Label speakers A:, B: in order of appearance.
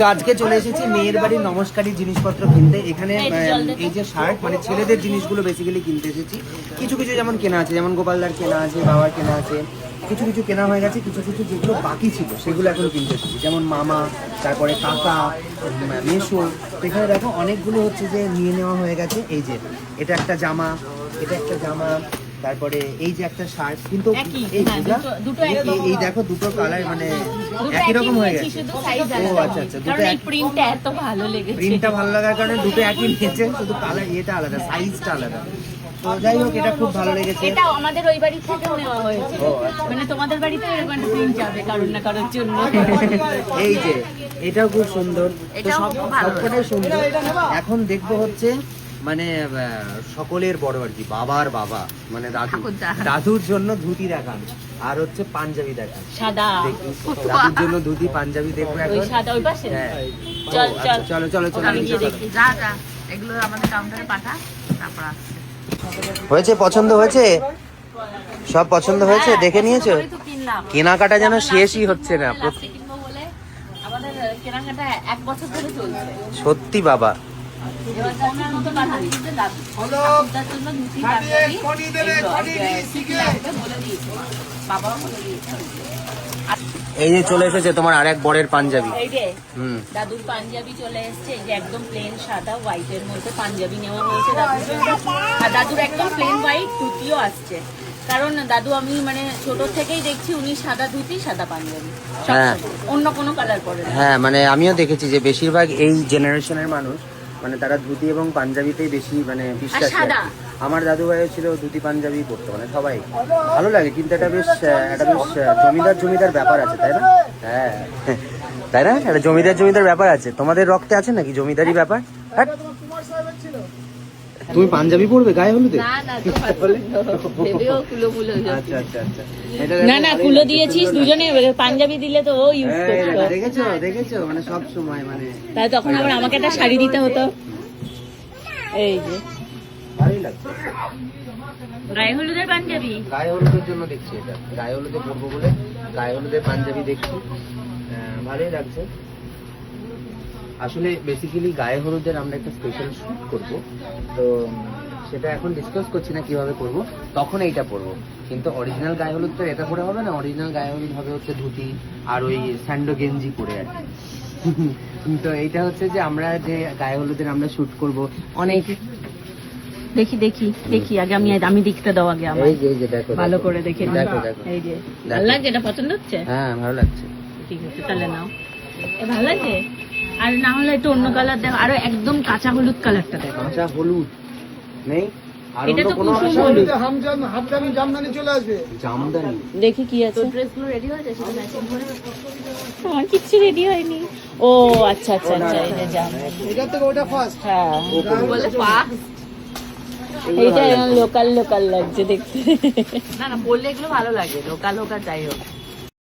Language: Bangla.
A: তো আজকে চলে এসেছি মেয়ের বাড়ির নমস্কারী জিনিসপত্র কিনতে। এখানে এই যে শার্ট মানে ছেলেদের জিনিসগুলো বেসিক্যালি কিনতে এসেছি। কিছু কিছু যেমন কেনা আছে, যেমন গোপালদার কেনা আছে, বাবার কেনা আছে, কিছু কিছু কেনা হয়ে গেছে। কিছু কিছু যেগুলো বাকি ছিল সেগুলো এখন কিনতে এসেছি, যেমন মামা, তারপরে কাকা, মেসো। তো এখানে দেখো অনেকগুলো হচ্ছে যে নিয়ে নেওয়া হয়ে গেছে। এই যে এটা একটা জামা, এটা একটা জামা, তারপরে এই যে একটা শার্ট, কিন্তু এই দেখো দুটো কালার মানে একই রকম হয়ে গেছে। ও আচ্ছা আচ্ছা, দুটো
B: প্রিন্টটা এত ভালো লেগেছে,
A: প্রিন্টটা ভালো লাগার কারণে দুটো একই নিয়েছে, শুধু কালার এটা আলাদা, সাইজটা আলাদা। তো যাই হোক, এটা খুব ভালো লেগেছে।
B: এটা আমাদের ওই বাড়ি থেকেও নেওয়া হয়েছে, মানে তোমাদের বাড়িতে এরকম একটা প্রিন্ট যাবে কারণ না কারোর জন্য।
A: এই যে এটাও খুব সুন্দর, তো সবকটাই সুন্দর। এখন দেখবো হচ্ছে মানে সকলের বড় আর কি, বাবার বাবা মানে দাদুর জন্য ধুতি দেখান, আর হচ্ছে পাঞ্জাবি দেখান।
B: সাদা
A: দাদুর জন্য ধুতি পাঞ্জাবি দেখবো এখন।
B: সাদা ওই পাশে।
A: চলো চলো চলো,
B: আমি গিয়ে দেখি। যা যা, এগুলো আমাদের কাউন্টারে পাঠা, তারপর আসছে।
A: হয়েছে? পছন্দ হয়েছে? সব পছন্দ হয়েছে? দেখে নিয়েছো? কেনাকাটা যেন শেষই হচ্ছে না।
B: আমাদের কেনাকাটা 1 বছর ধরে চলছে।
A: সত্যি বাবা। এই যে চলে এসেছে তোমার আরেক বরের পাঞ্জাবি।
B: দাদুর পাঞ্জাবি চলে এসেছে, এই যে একদম প্লেন সাদা হোয়াইটের মধ্যে পাঞ্জাবি নেওয়া হয়েছে দাদুর জন্য। আর দাদুর একদম প্লেন হোয়াইট ধুতিও আসছে, কারণ দাদু আমি মানে ছোট থেকেই দেখছি উনি সাদা ধুতি সাদা পাঞ্জাবি, অন্য কোনো কালার পরে।
A: হ্যাঁ, মানে আমিও দেখেছি যে বেশিরভাগ এই জেনারেশনের মানুষ মানে তারা ধুতি এবং পাঞ্জাবিতেই বেশি মানে বিশ্বাস করে। আমার দাদু ভাইও ছিল ধুতি পাঞ্জাবি পরতো, মানে সবাই ভালো লাগে। কিন্তু এটা বেশ জমিদার ব্যাপার আছে, তাই না? হ্যাঁ তাই না, একটা জমিদার ব্যাপার আছে। তোমাদের রক্তে আছে নাকি জমিদারি ব্যাপার? তুমি পাঞ্জাবি পরবে গায়ে হলুদে?
B: না কুলো দিয়েছিস দুজনে, পাঞ্জাবি দিলে তো ও ইউজ করতো।
A: দেখেছো মানে সব সময় মানে
B: তাই তখন আবার আমাকে একটা শাড়ি দিতে হতো। এই যে
A: ভালোই লাগছে।
B: গায়ে হলুদের পাঞ্জাবি,
A: গায়ে হলুদের জন্য দেখছি, এটা গায়ে হলুদে পরবো বলে গায়ে হলুদের পাঞ্জাবি দেখছি, ভালোই লাগছে। আসলে বেসিক্যালি গায়ে হলুদের আমরা একটা স্পেশাল শুট করব, তো সেটা এখন ডিসকাস করছি না কিভাবে করব, তখন এইটা পরবো। কিন্তু অরিজিনাল গায়ে হলুদ তো এটা পরে হবে না, অরিজিনাল গায়ে হলুদ হবে হচ্ছে ধুতি আর ওই স্যান্ডো গেঞ্জি পরে আর কি। তো এইটা হচ্ছে যে আমরা যে গায়ে হলুদের আমরা শুট করব অনেক।
B: দেখি আগে আমি দেখতে দাও আগে আমার।
A: এই যে দেখো
B: ভালো করে দেখে
A: দেখো।
B: এই যে ভালো লাগছে, এটা পছন্দ হচ্ছে?
A: হ্যাঁ ভালো লাগছে।
B: ঠিক আছে তাহলে নাও, ভালো লাগছে। আর না হলে একটু অন্য কালার দেখো, আরো একদম কাঁচা হলুদ কালারটা দেখো।
A: কাঁচা হলুদ নেই, আর
B: এটা তো
A: কোনো
C: জামদানি চলে আসবে।
A: জামদানি
B: দেখি কি আছে। ড্রেসগুলো রেডি হয়েছে, সেটা ম্যাচিং করে। আমার কিছু রেডি হয়নি। ও আচ্ছা আচ্ছা আচ্ছা, এই যে জামদানি,
C: এটা থেকে ওটা ফার্স্ট।
B: হ্যাঁ বলে ফার্স্ট। এইটা লোকাল লাগছে দেখতে। না পরলে এগুলো ভালো লাগে, লোকাল হোক আর যাই হোক।